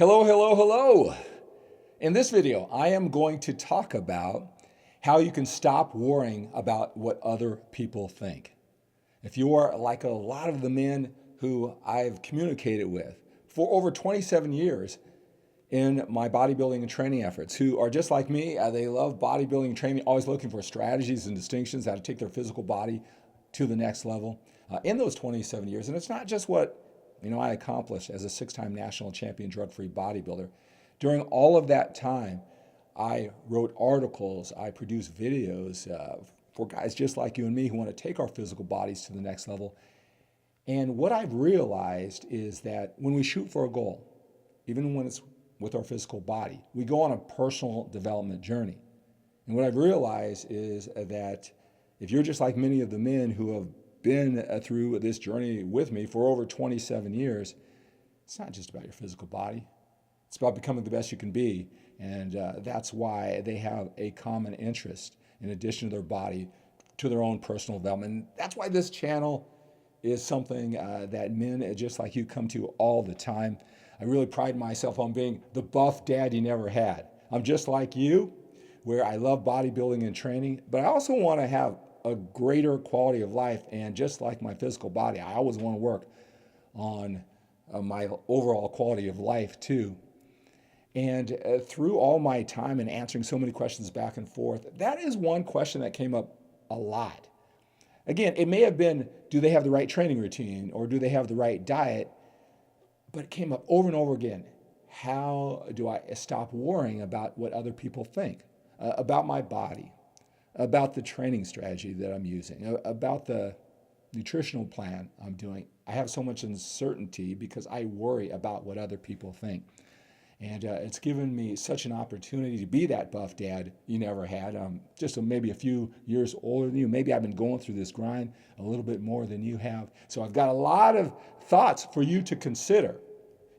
Hello, hello, hello. In this video, I am going to talk about how you can stop worrying about what other people think. If you are like a lot of the men who I've communicated with for over 27 years in my bodybuilding and training efforts, who are just like me, they love bodybuilding and training, always looking for strategies and distinctions, how to take their physical body to the next level. In those 27 years, and it's not just what I accomplished as a six-time national champion drug-free bodybuilder. During all of that time, I wrote articles, I produced videos for guys just like you and me who want to take our physical bodies to the next level. And what I've realized is that when we shoot for a goal, even when it's with our physical body, we go on a personal development journey. And what I've realized is that if you're just like many of the men who have been through this journey with me for over 27 years, it's not just about your physical body. It's about becoming the best you can be. And that's why they have a common interest in addition to their body, to their own personal development. And that's why this channel is something that men just like you come to all the time. I really pride myself on being the buff dad you never had. I'm just like you, where I love bodybuilding and training, but I also want to have a greater quality of life. And just like my physical body, I always want to work on my overall quality of life too. And through all my time and answering so many questions back and forth, that is one question that came up a lot. Again, it may have been, do they have the right training routine or do they have the right diet? But it came up over and over again. How do I stop worrying about what other people think about my body, about the training strategy that I'm using, about the nutritional plan I'm doing? I have so much uncertainty because I worry about what other people think. And it's given me such an opportunity to be that buff dad you never had. Just maybe a few years older than you. Maybe I've been going through this grind a little bit more than you have. So I've got a lot of thoughts for you to consider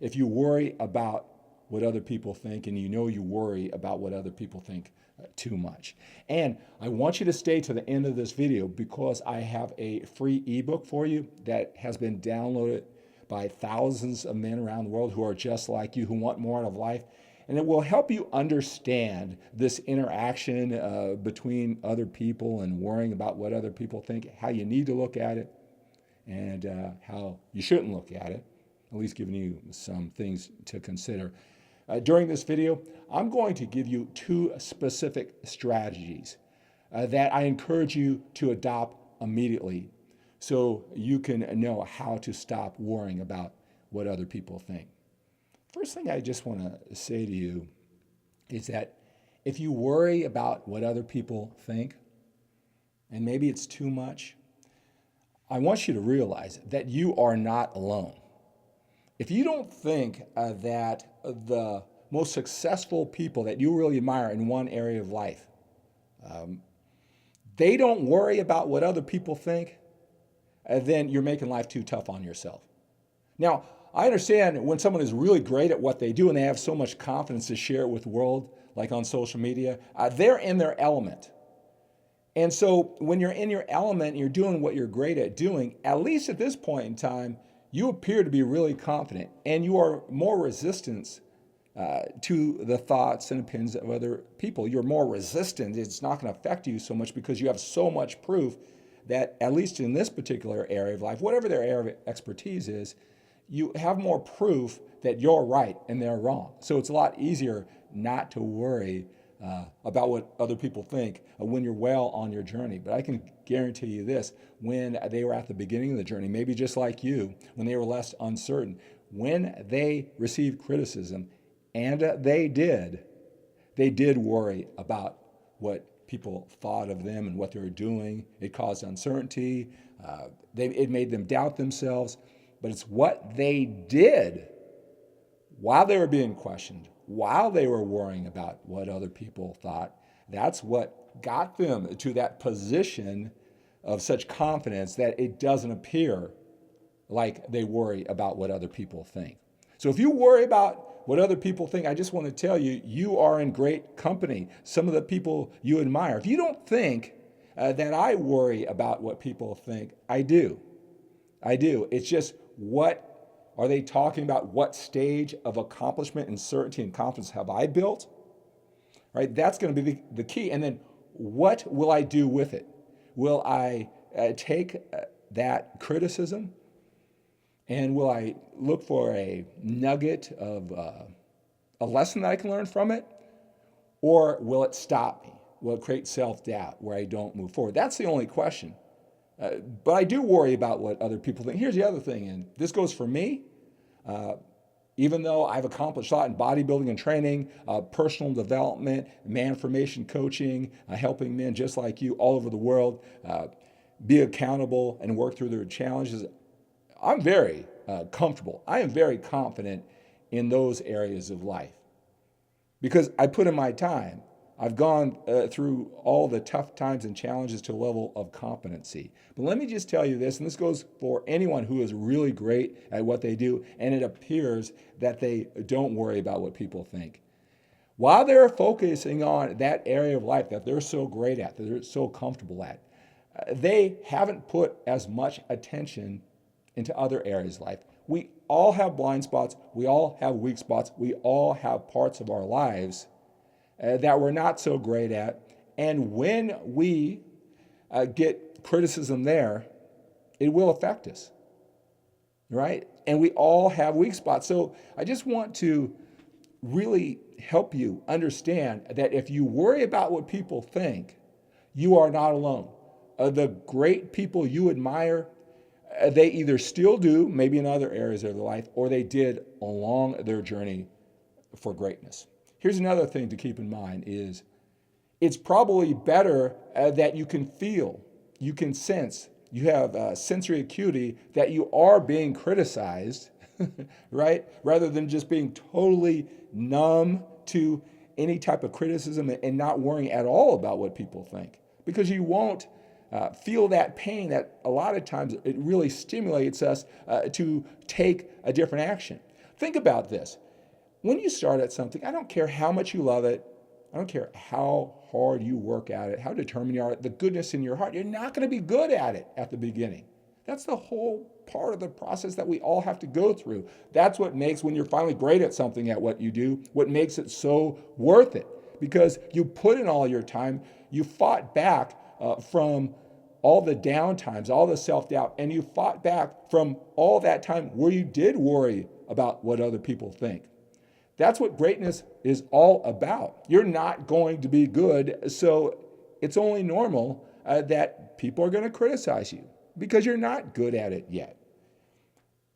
if you worry about what other people think and you worry about what other people think too much. And I want you to stay to the end of this video because I have a free ebook for you that has been downloaded by thousands of men around the world who are just like you, who want more out of life. And it will help you understand this interaction between other people and worrying about what other people think, how you need to look at it, and how you shouldn't look at it, at least giving you some things to consider. During this video, I'm going to give you two specific strategies that I encourage you to adopt immediately so you can know how to stop worrying about what other people think. First thing I just want to say to you is that if you worry about what other people think, and maybe it's too much, I want you to realize that you are not alone. If you don't think that the most successful people that you really admire in one area of life, they don't worry about what other people think, then you're making life too tough on yourself. Now, I understand when someone is really great at what they do and they have so much confidence to share it with the world, like on social media, they're in their element. And so when you're in your element and you're doing what you're great at doing, at least at this point in time, you appear to be really confident and you are more resistant to the thoughts and opinions of other people. You're more resistant. It's not going to affect you so much because you have so much proof that, at least in this particular area of life, whatever their area of expertise is, you have more proof that you're right and they're wrong. So it's a lot easier not to worry about what other people think when you're well on your journey. But I can guarantee you this, when they were at the beginning of the journey, maybe just like you, when they were less uncertain, when they received criticism, and they did worry about what people thought of them and what they were doing. It caused uncertainty. It made them doubt themselves. But it's what they did while they were being questioned, while they were worrying about what other people thought. That's what got them to that position of such confidence that it doesn't appear like they worry about what other people think. So if you worry about what other people think, I just want to tell you, you are in great company. Some of the people you admire. If you don't think that I worry about what people think, I do. It's just what Are they talking about what stage of accomplishment and certainty and confidence have I built? Right? That's going to be the key. And then what will I do with it? Will I take that criticism and will I look for a nugget of a lesson that I can learn from it? Or will it stop me? Will it create self-doubt where I don't move forward? That's the only question. But I do worry about what other people think. Here's the other thing, and this goes for me. Even though I've accomplished a lot in bodybuilding and training, personal development, man formation coaching, helping men just like you all over the world be accountable and work through their challenges, I'm very comfortable. I am very confident in those areas of life because I put in my time. I've gone through all the tough times and challenges to a level of competency. But let me just tell you this, and this goes for anyone who is really great at what they do, and it appears that they don't worry about what people think. While they're focusing on that area of life that they're so great at, that they're so comfortable at, they haven't put as much attention into other areas of life. We all have blind spots. We all have weak spots. We all have parts of our lives that we're not so great at. And when we get criticism there, it will affect us, right? And we all have weak spots. So I just want to really help you understand that if you worry about what people think, you are not alone. The great people you admire, they either still do, maybe in other areas of their life, or they did along their journey for greatness. Here's another thing to keep in mind is it's probably better that you can feel, you can sense, you have sensory acuity that you are being criticized, right? Rather than just being totally numb to any type of criticism and not worrying at all about what people think. Because you won't feel that pain that a lot of times it really stimulates us to take a different action. Think about this. When you start at something, I don't care how much you love it. I don't care how hard you work at it, how determined you are, the goodness in your heart. You're not going to be good at it at the beginning. That's the whole part of the process that we all have to go through. That's what makes, when you're finally great at something, at what you do, what makes it so worth it. Because you put in all your time, you fought back from all the downtimes, all the self-doubt, and you fought back from all that time where you did worry about what other people think. That's what greatness is all about. You're not going to be good, so it's only normal that people are going to criticize you because you're not good at it yet.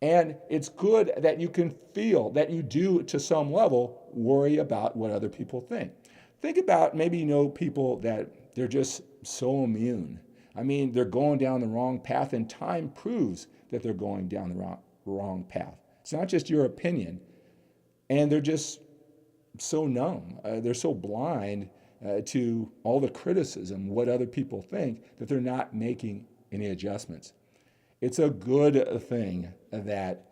And it's good that you can feel that you do, to some level, worry about what other people think. Think about, maybe you know people that they're just so immune. I mean, they're going down the wrong path, and time proves that they're going down the wrong path. It's not just your opinion. And they're just so numb. They're so blind to all the criticism, what other people think, that they're not making any adjustments. It's a good thing that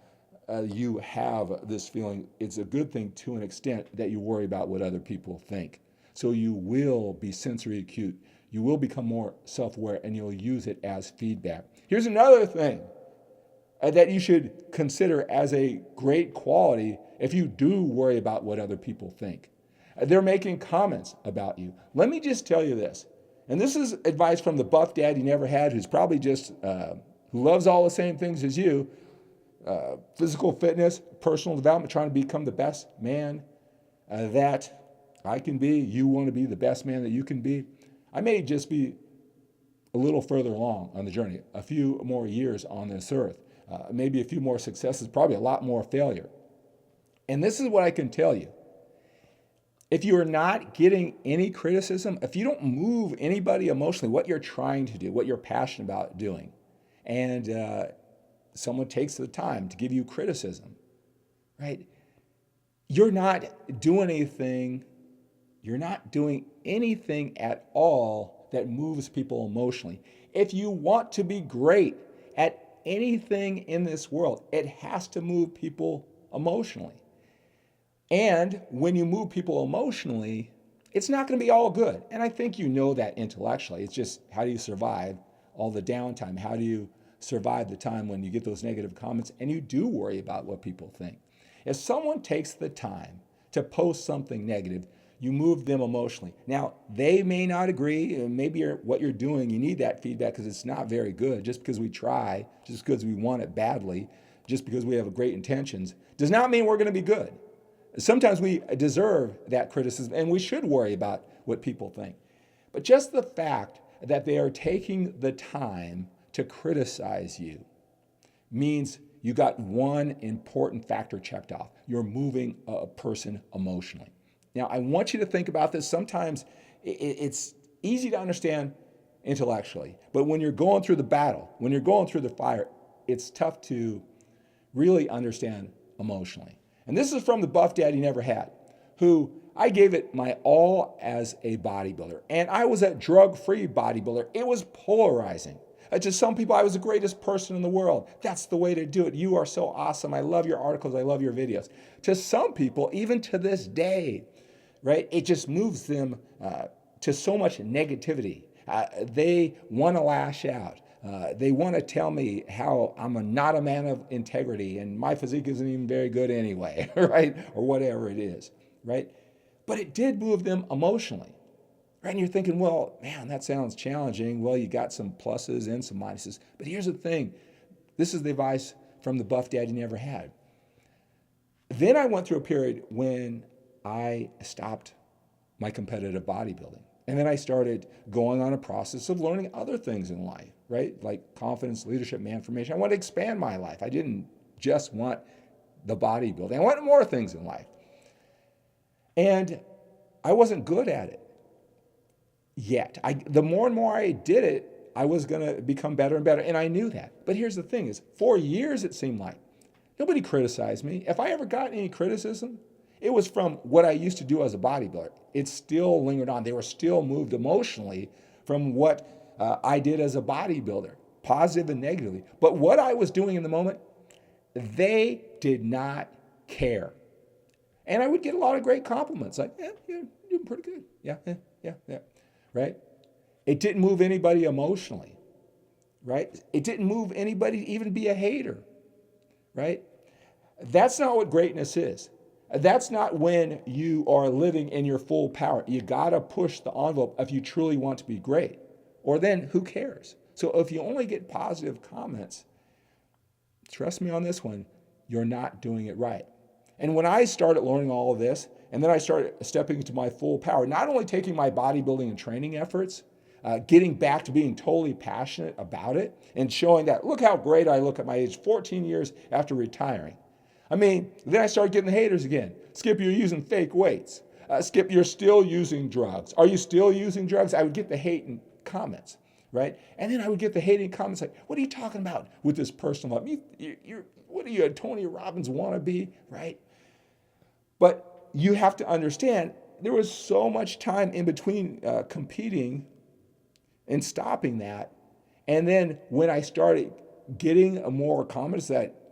you have this feeling. It's a good thing to an extent that you worry about what other people think. So you will be sensory acute. You will become more self-aware, and you'll use it as feedback. Here's another thing that you should consider as a great quality if you do worry about what other people think. They're making comments about you. Let me just tell you this, and this is advice from the buff dad you never had, who's probably just, who loves all the same things as you, physical fitness, personal development, trying to become the best man that I can be. You want to be the best man that you can be. I may just be a little further along on the journey, a few more years on this earth. Maybe a few more successes, probably a lot more failure. And this is what I can tell you. If you are not getting any criticism, if you don't move anybody emotionally, what you're trying to do, what you're passionate about doing, and someone takes the time to give you criticism, right? You're not doing anything at all that moves people emotionally. If you want to be great at anything in this world, it has to move people emotionally. And when you move people emotionally, it's not going to be all good. And I think you know that intellectually. It's just, how do you survive all the downtime? How do you survive the time when you get those negative comments and you do worry about what people think. If someone takes the time to post something negative, you move them emotionally. Now, they may not agree, and maybe what you're doing, you need that feedback because it's not very good. Just because we try, just because we want it badly, just because we have great intentions, does not mean we're going to be good. Sometimes we deserve that criticism, and we should worry about what people think. But just the fact that they are taking the time to criticize you means you got one important factor checked off. You're moving a person emotionally. Now, I want you to think about this. Sometimes it's easy to understand intellectually, but when you're going through the battle, when you're going through the fire, it's tough to really understand emotionally. And this is from the buff dad he never had, who I gave it my all as a bodybuilder. And I was a drug-free bodybuilder. It was polarizing. To some people, I was the greatest person in the world. That's the way to do it. You are so awesome. I love your articles. I love your videos. To some people, even to this day, right, it just moves them to so much negativity. They want to lash out. They want to tell me how I'm not a man of integrity and my physique isn't even very good anyway, right? Or whatever it is, right? But it did move them emotionally, right? And you're thinking, well, man, that sounds challenging. Well, you got some pluses and some minuses. But here's the thing. This is the advice from the buff dad you never had. Then I went through a period when I stopped my competitive bodybuilding. And then I started going on a process of learning other things in life, right? Like confidence, leadership, manformation. I wanted to expand my life. I didn't just want the bodybuilding. I wanted more things in life. And I wasn't good at it yet. The more and more I did it, I was going to become better and better. And I knew that. But here's the thing is, for years it seemed like nobody criticized me. If I ever got any criticism, it was from what I used to do as a bodybuilder. It still lingered on. They were still moved emotionally from what I did as a bodybuilder, positive and negatively. But what I was doing in the moment, they did not care. And I would get a lot of great compliments, like, yeah, you're doing pretty good. Yeah, right? It didn't move anybody emotionally, right? It didn't move anybody to even be a hater, right? That's not what greatness is. That's not when you are living in your full power. You got to push the envelope if you truly want to be great. Or then who cares? So if you only get positive comments, trust me on this one, you're not doing it right. And when I started learning all of this, and then I started stepping into my full power, not only taking my bodybuilding and training efforts, getting back to being totally passionate about it, and showing that, look how great I look at my age, 14 years after retiring. I mean, then I started getting the haters again. Skip, you're using fake weights. Skip, you're still using drugs. Are you still using drugs? I would get the hating comments, right? And then I would get the hating comments like, what are you talking about with this personal life? What are you, a Tony Robbins wannabe, right? But you have to understand, there was so much time in between competing and stopping that. And then when I started getting more comments that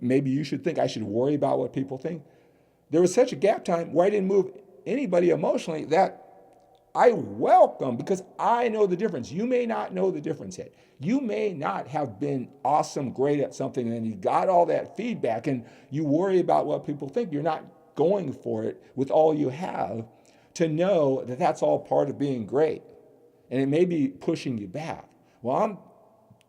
maybe you should think I should worry about what people think, there was such a gap time where I didn't move anybody emotionally that I welcome, because I know the difference. You may not know the difference yet. You may not have been awesome, great at something, and you got all that feedback and you worry about what people think. You're not going for it with all you have to know that that's all part of being great. And it may be pushing you back. Well, I'm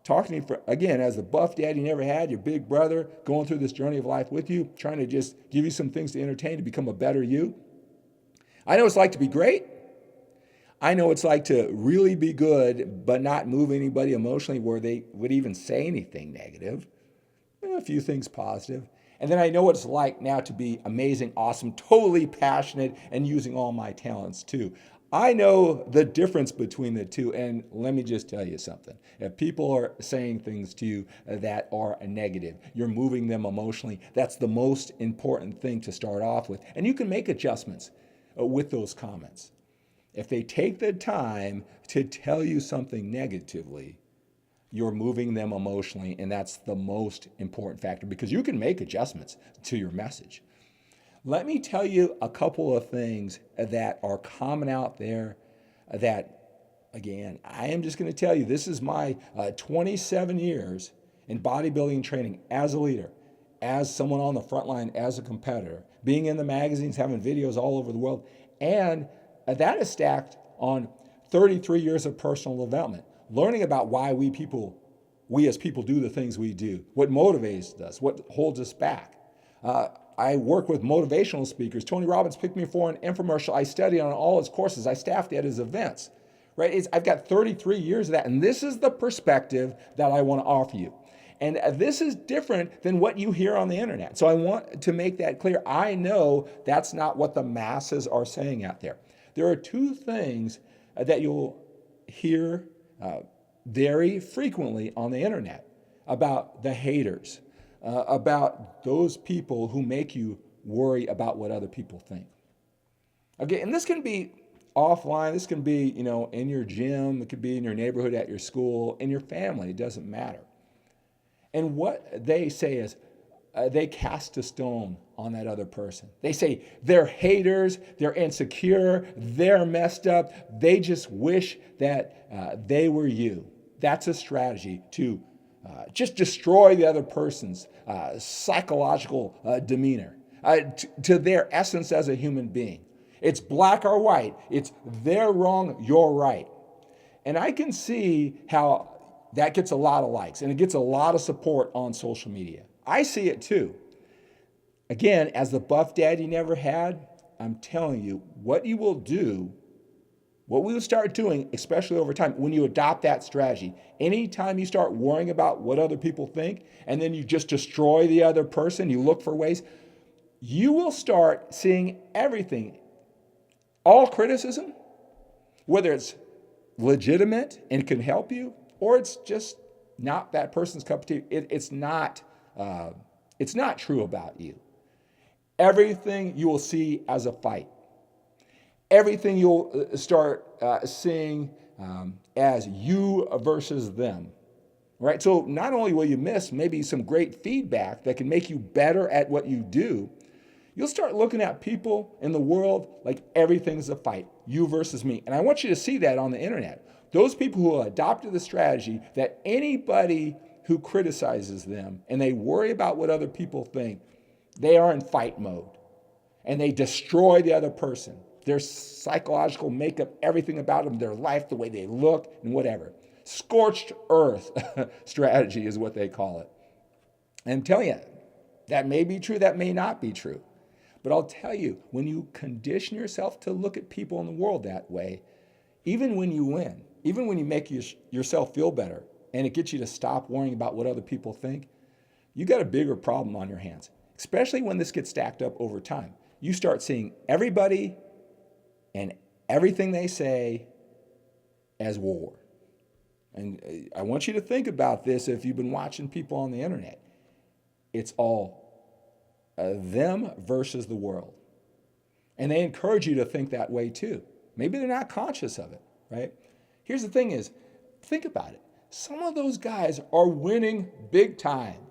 talking to you, again, as the buff dad you never had, your big brother, going through this journey of life with you, trying to just give you some things to entertain, to become a better you. I know what it's like to be great. I know what it's like to really be good, but not move anybody emotionally where they would even say anything negative. A few things positive. And then I know what it's like now to be amazing, awesome, totally passionate, and using all my talents too. I know the difference between the two, and let me just tell you something. If people are saying things to you that are negative, you're moving them emotionally, that's the most important thing to start off with. And you can make adjustments with those comments. If they take the time to tell you something negatively, you're moving them emotionally, and that's the most important factor, because you can make adjustments to your message. Let me tell you a couple of things that are common out there that again, I am just going to tell you, this is my 27 years in bodybuilding and training as a leader, as someone on the front line, as a competitor, being in the magazines, having videos all over the world. And that is stacked on 33 years of personal development, learning about why we as people do the things we do, what motivates us, what holds us back. I work with motivational speakers. Tony Robbins picked me for an infomercial. I studied on all his courses. I staffed at his events. Right? I've got 33 years of that, and this is the perspective that I want to offer you. And this is different than what you hear on the internet. So I want to make that clear. I know that's not what the masses are saying out there. There are two things that you'll hear very frequently on the internet about the haters, about those people who make you worry about what other people think. Okay, and this can be offline. This can be, in your gym. It could be in your neighborhood, at your school, in your family. It doesn't matter. And what they say is they cast a stone on that other person. They say they're haters, they're insecure, they're messed up. They just wish that they were you. That's a strategy to just destroy the other person's psychological demeanor, to their essence as a human being. It's black or white. It's they're wrong, you're right. And I can see how that gets a lot of likes and it gets a lot of support on social media. I see it too. Again, as the buff dad you never had, I'm telling you, what you will do, what we will start doing, especially over time, when you adopt that strategy, anytime you start worrying about what other people think, and then you just destroy the other person, you look for ways, you will start seeing everything. All criticism, whether it's legitimate and can help you, or it's just not that person's cup of tea, it's not true about you. Everything you will see as a fight. Everything you'll start seeing as you versus them, right? So not only will you miss maybe some great feedback that can make you better at what you do, you'll start looking at people in the world like everything's a fight, you versus me. And I want you to see that on the internet. Those people who adopted the strategy that anybody who criticizes them and they worry about what other people think, they are in fight mode and they destroy the other person. Their psychological makeup, everything about them, their life, the way they look and whatever. Scorched earth strategy is what they call it. And I'm telling you, that may be true, that may not be true. But I'll tell you, when you condition yourself to look at people in the world that way, even when you win, even when you make yourself feel better and it gets you to stop worrying about what other people think, you got a bigger problem on your hands, especially when this gets stacked up over time. You start seeing everybody and everything they say as war. And I want you to think about this if you've been watching people on the internet. It's all them versus the world. And they encourage you to think that way too. Maybe they're not conscious of it, right? Here's the thing is, think about it. Some of those guys are winning big time.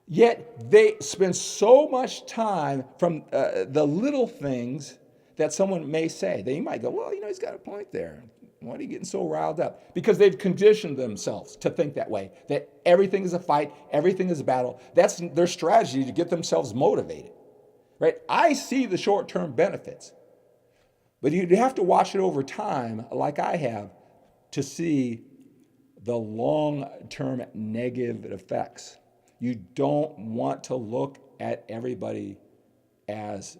Yet they spend so much time from the little things that someone may say. They might go, well, he's got a point there. Why are you getting so riled up? Because they've conditioned themselves to think that way, that everything is a fight, everything is a battle. That's their strategy to get themselves motivated, right? I see the short-term benefits, but you'd have to watch it over time, like I have, to see the long-term negative effects. You don't want to look at everybody as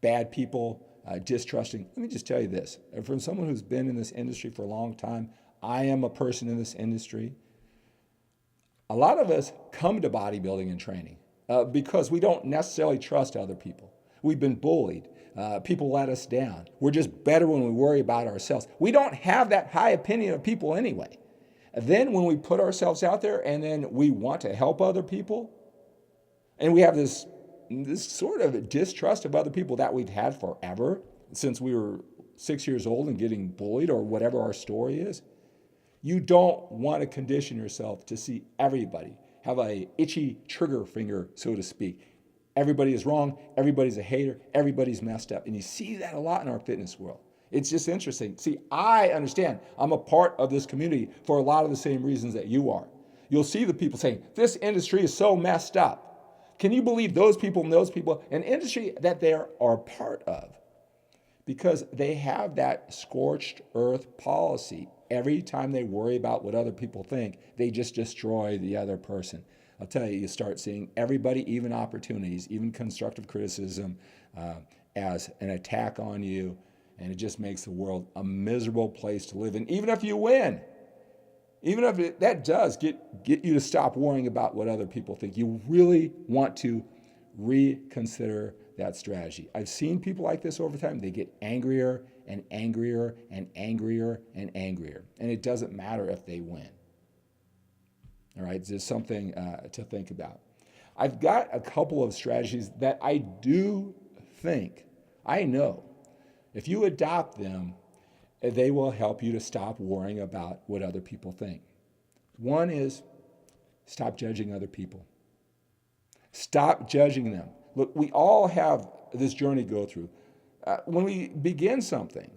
bad people, distrusting. Let me just tell you this. From someone who's been in this industry for a long time, I am a person in this industry. A lot of us come to bodybuilding and training because we don't necessarily trust other people. We've been bullied. People let us down. We're just better when we worry about ourselves. We don't have that high opinion of people anyway. Then when we put ourselves out there and then we want to help other people, and we have this sort of distrust of other people that we've had forever, since we were 6 years old and getting bullied or whatever our story is, you don't want to condition yourself to see everybody have a itchy trigger finger, so to speak. Everybody is wrong, everybody's a hater, everybody's messed up. And you see that a lot in our fitness world. It's just interesting. See, I understand. I'm a part of this community for a lot of the same reasons that you are. You'll see the people saying, this industry is so messed up. Can you believe those people and those people, an industry that they are part of? Because they have that scorched earth policy. Every time they worry about what other people think, they just destroy the other person. I'll tell you, you start seeing everybody, even opportunities, even constructive criticism, as an attack on you, and it just makes the world a miserable place to live in. Even if you win, even if that does get you to stop worrying about what other people think, you really want to reconsider that strategy. I've seen people like this over time. They get angrier and angrier and angrier and angrier, and it doesn't matter if they win. All right, there's something to think about. I've got a couple of strategies that I do think, I know, if you adopt them, they will help you to stop worrying about what other people think. One is stop judging other people. Stop judging them. Look, we all have this journey to go through. When we begin something,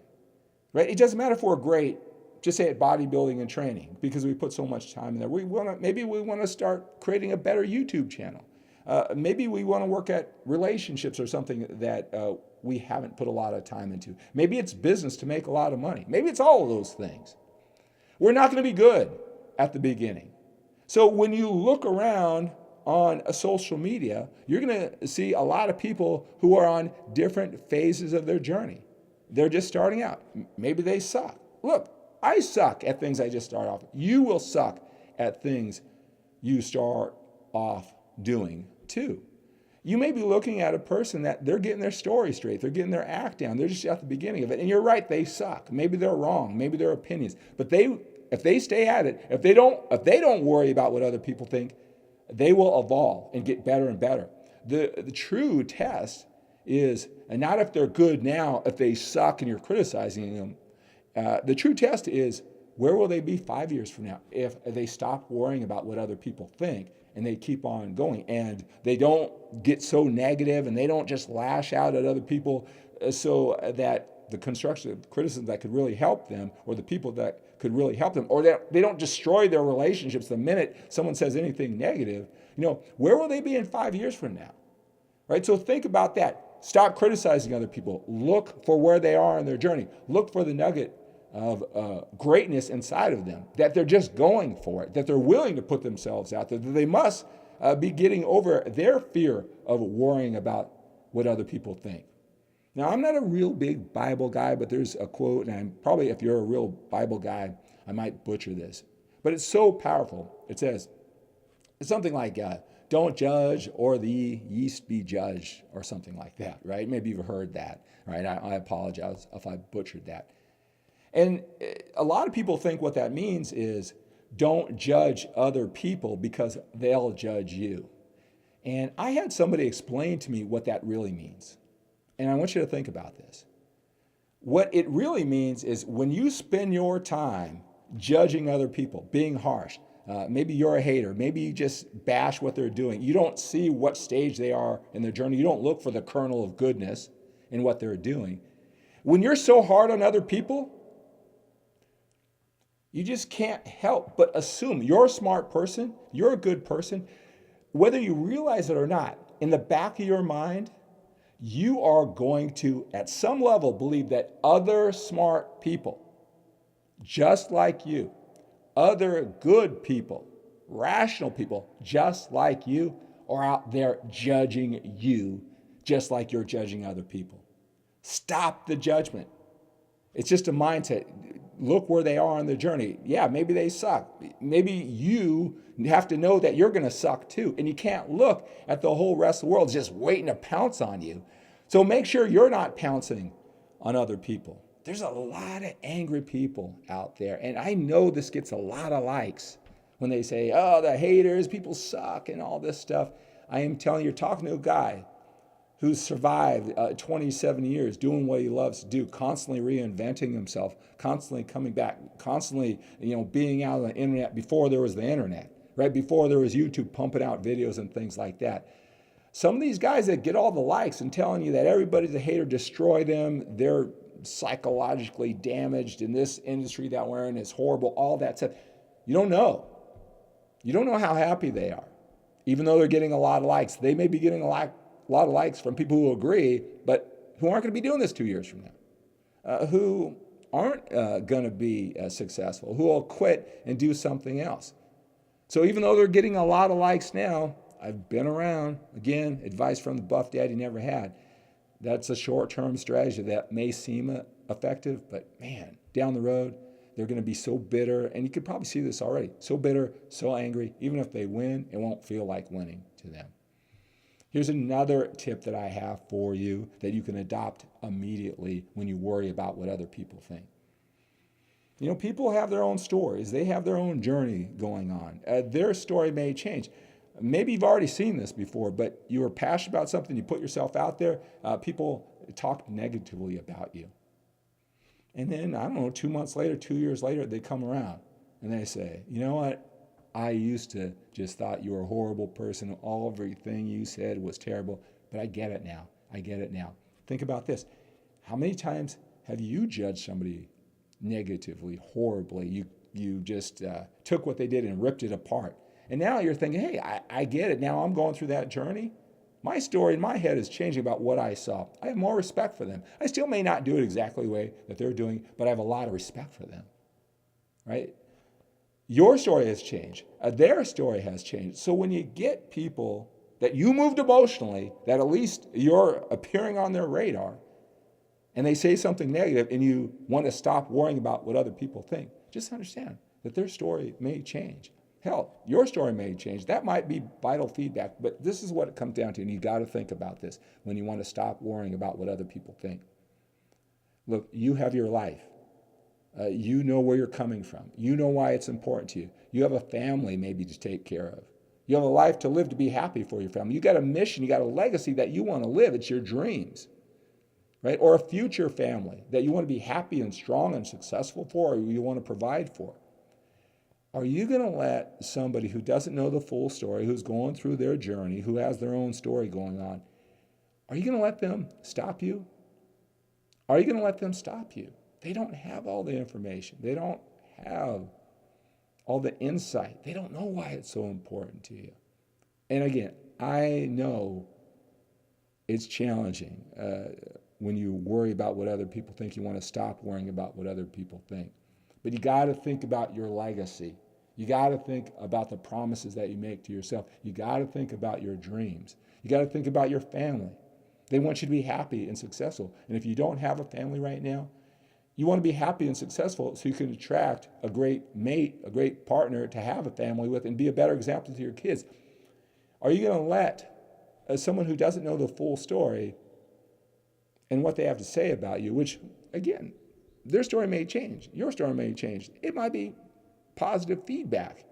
right, it doesn't matter if we're great, just say at bodybuilding and training, because we put so much time in there. Maybe we want to start creating a better YouTube channel. Maybe we want to work at relationships or something that we haven't put a lot of time into. Maybe it's business to make a lot of money. Maybe it's all of those things. We're not going to be good at the beginning. So when you look around on social media, you're going to see a lot of people who are on different phases of their journey. They're just starting out. Maybe they suck. Look, I suck at things I just start off. You will suck at things you start off doing too. You may be looking at a person that they're getting their story straight. They're getting their act down. They're just at the beginning of it. And you're right, they suck. Maybe they're wrong. Maybe they're opinions. But if they stay at it, if they don't worry about what other people think, they will evolve and get better and better. The true test is, and not if they're good now, if they suck and you're criticizing them. The true test is, where will they be 5 years from now if they stop worrying about what other people think and they keep on going and they don't get so negative and they don't just lash out at other people so that the constructive criticism that could really help them, or the people that could really help them, or they don't destroy their relationships the minute someone says anything negative. Where will they be in 5 years from now? Right? So think about that. Stop criticizing other people. Look for where they are in their journey. Look for the nugget of greatness inside of them, that they're just going for it, that they're willing to put themselves out there, that they must be getting over their fear of worrying about what other people think. Now, I'm not a real big Bible guy, but there's a quote, and if you're a real Bible guy, I might butcher this, but it's so powerful. It says, it's something like, don't judge or the yeast be judged, or something like that, right? Maybe you've heard that, right? I apologize if I butchered that. And a lot of people think what that means is don't judge other people because they'll judge you. And I had somebody explain to me what that really means. And I want you to think about this. What it really means is when you spend your time judging other people, being harsh, maybe you're a hater, maybe you just bash what they're doing. You don't see what stage they are in their journey. You don't look for the kernel of goodness in what they're doing. When you're so hard on other people, you just can't help but assume you're a smart person, you're a good person. Whether you realize it or not, in the back of your mind, you are going to, at some level, believe that other smart people, just like you, other good people, rational people, just like you, are out there judging you, just like you're judging other people. Stop the judgment. It's just a mindset. Look where they are on the journey. Yeah, maybe they suck. Maybe you have to know that you're going to suck too. And you can't look at the whole rest of the world just waiting to pounce on you. So make sure you're not pouncing on other people. There's a lot of angry people out there. And I know this gets a lot of likes when they say, oh, the haters, people suck and all this stuff. I am telling you, you're talking to a guy who's survived 27 years doing what he loves to do, constantly reinventing himself, constantly coming back, constantly being out on the internet before there was the internet, right? Before there was YouTube pumping out videos and things like that. Some of these guys that get all the likes and telling you that everybody's a hater, destroy them, they're psychologically damaged in this industry that we're in is horrible, all that stuff. You don't know. You don't know how happy they are. Even though they're getting a lot of likes, they may be getting a lot of likes from people who agree, but who aren't going to be doing this 2 years from now, who aren't going to be successful, who will quit and do something else. So even though they're getting a lot of likes now, I've been around, again, advice from the Buff Daddy never had. That's a short-term strategy that may seem effective, but man, down the road, they're going to be so bitter, and you could probably see this already, so bitter, so angry, even if they win, it won't feel like winning to them. Here's another tip that I have for you that you can adopt immediately when you worry about what other people think. You know, people have their own stories. They have their own journey going on. Their story may change. Maybe you've already seen this before, but you were passionate about something, you put yourself out there, people talk negatively about you. And then, I don't know, 2 months later, 2 years later, they come around and they say, you know what? I used to just thought you were a horrible person. Everything you said was terrible, but I get it now. I get it now. Think about this. How many times have you judged somebody negatively, horribly? You just took what they did and ripped it apart. And now you're thinking, hey, I get it. Now I'm going through that journey. My story in my head is changing about what I saw. I have more respect for them. I still may not do it exactly the way that they're doing, but I have a lot of respect for them, right? Your story has changed. Their story has changed. So when you get people that you moved emotionally, that at least you're appearing on their radar, and they say something negative and you want to stop worrying about what other people think, just understand that their story may change. Hell, your story may change. That might be vital feedback, but this is what it comes down to, and you got to think about this when you want to stop worrying about what other people think. Look, you have your life. You know where you're coming from. You know why it's important to you. You have a family maybe to take care of. You have a life to live to be happy for your family. You got a mission, you got a legacy that you want to live. It's your dreams, right? Or a future family that you want to be happy and strong and successful for, or you want to provide for. Are you going to let somebody who doesn't know the full story, who's going through their journey, who has their own story going on, are you going to let them stop you? Are you going to let them stop you? They don't have all the information. They don't have all the insight. They don't know why it's so important to you. And again, I know it's challenging when you worry about what other people think. You want to stop worrying about what other people think. But you got to think about your legacy. You got to think about the promises that you make to yourself. You got to think about your dreams. You got to think about your family. They want you to be happy and successful. And if you don't have a family right now, you want to be happy and successful so you can attract a great mate, a great partner to have a family with and be a better example to your kids. Are you going to let someone who doesn't know the full story and what they have to say about you, which, again, their story may change. Your story may change. It might be positive feedback. It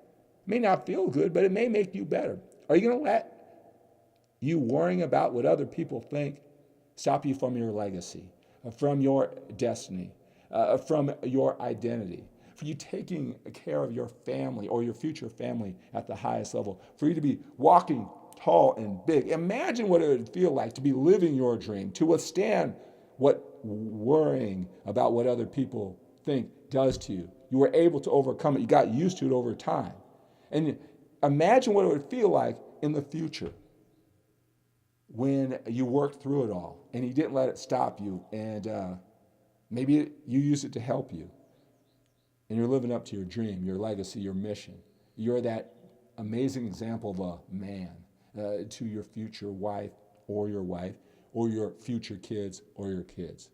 may not feel good, but it may make you better. Are you going to let you worrying about what other people think stop you from your legacy, from your destiny, from your identity, for you taking care of your family or your future family at the highest level, for you to be walking tall and big? Imagine what it would feel like to be living your dream, to withstand what worrying about what other people think does to you. You were able to overcome it. You got used to it over time. And imagine what it would feel like in the future when you worked through it all and you didn't let it stop you, and maybe you used it to help you, and you're living up to your dream, your legacy, your mission. You're that amazing example of a man to your future wife or your future kids or your kids.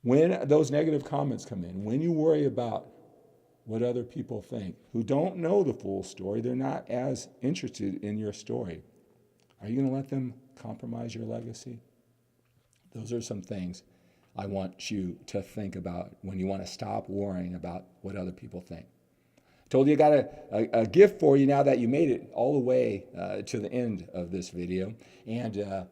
When those negative comments come in, when you worry about what other people think, who don't know the full story, they're not as interested in your story, are you going to let them compromise your legacy? Those are some things I want you to think about when you want to stop worrying about what other people think. I told you I got a gift for you now that you made it all the way to the end of this video. And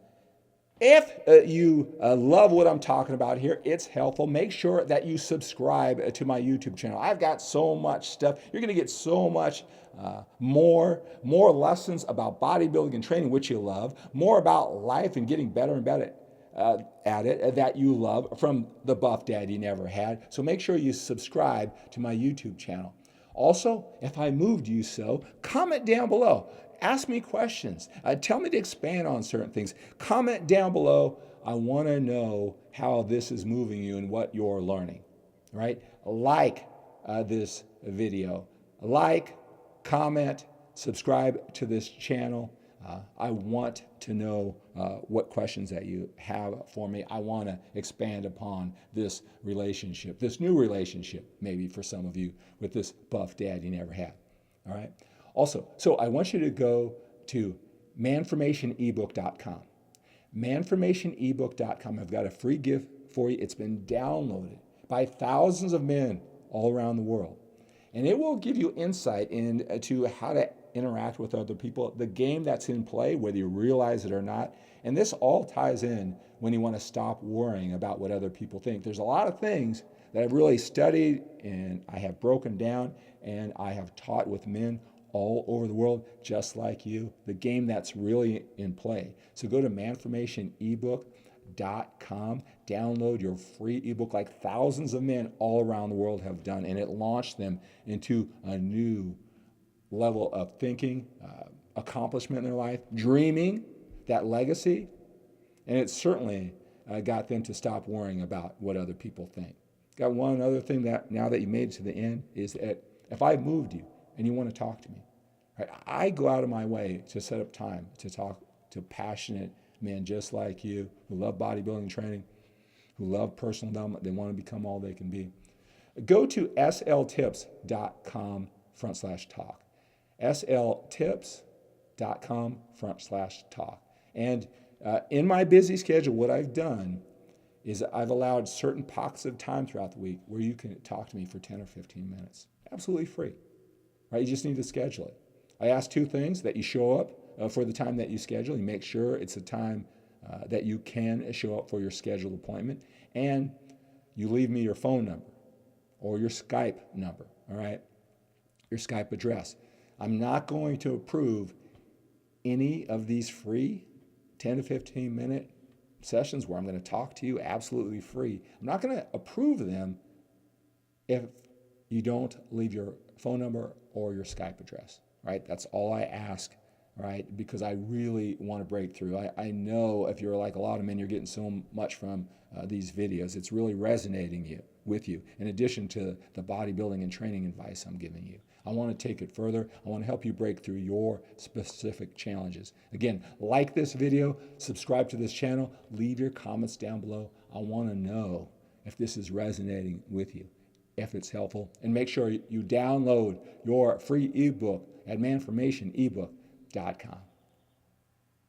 if you love what I'm talking about here, it's helpful, make sure that you subscribe to my YouTube channel. I've got so much stuff. You're going to get so much more lessons about bodybuilding and training, which you love, more about life and getting better and better at it that you love from the Buff Dad You Never Had. So make sure you subscribe to my YouTube channel. Also, if I moved you so, comment down below. Ask me questions. Tell me to expand on certain things. Comment down below. I want to know how this is moving you and what you're learning. Right? Like this video. Like, comment, subscribe to this channel. I want to know what questions that you have for me. I want to expand upon this relationship, this new relationship, maybe for some of you, with this Buff Dad You Never Had. All right? Also, so I want you to go to manformationebook.com. Manformationebook.com. I've got a free gift for you. It's been downloaded by thousands of men all around the world. And it will give you insight into how to interact with other people, the game that's in play, whether you realize it or not. And this all ties in when you want to stop worrying about what other people think. There's a lot of things that I've really studied and I have broken down and I have taught with men all over the world, just like you, the game that's really in play. So go to manformationebook.com, download your free ebook like thousands of men all around the world have done, and it launched them into a new level of thinking, accomplishment in their life, dreaming that legacy, and it certainly got them to stop worrying about what other people think. Got one other thing that now that you made it to the end is that if I moved you and you want to talk to me, right, I go out of my way to set up time to talk to passionate men just like you who love bodybuilding training, who love personal development, they want to become all they can be. Go to sltips.com/talk. sltips.com/talk. And in my busy schedule, what I've done is I've allowed certain pockets of time throughout the week where you can talk to me for 10 or 15 minutes. Absolutely free. Right? You just need to schedule it. I ask two things: that you show up for the time that you schedule. You make sure it's a time that you can show up for your scheduled appointment, and you leave me your phone number or your Skype number, all right? Your Skype address. I'm not going to approve any of these free 10 to 15 minute sessions where I'm going to talk to you absolutely free. I'm not going to approve them if you don't leave your phone number or your Skype address, right? That's all I ask, right? Because I really want to break through. I know if you're like a lot of men, you're getting so much from these videos. It's really resonating with you, in addition to the bodybuilding and training advice I'm giving you. I want to take it further. I want to help you break through your specific challenges. Again, like this video, subscribe to this channel, leave your comments down below. I want to know if this is resonating with you, if it's helpful, and make sure you download your free ebook at manformationebook.com.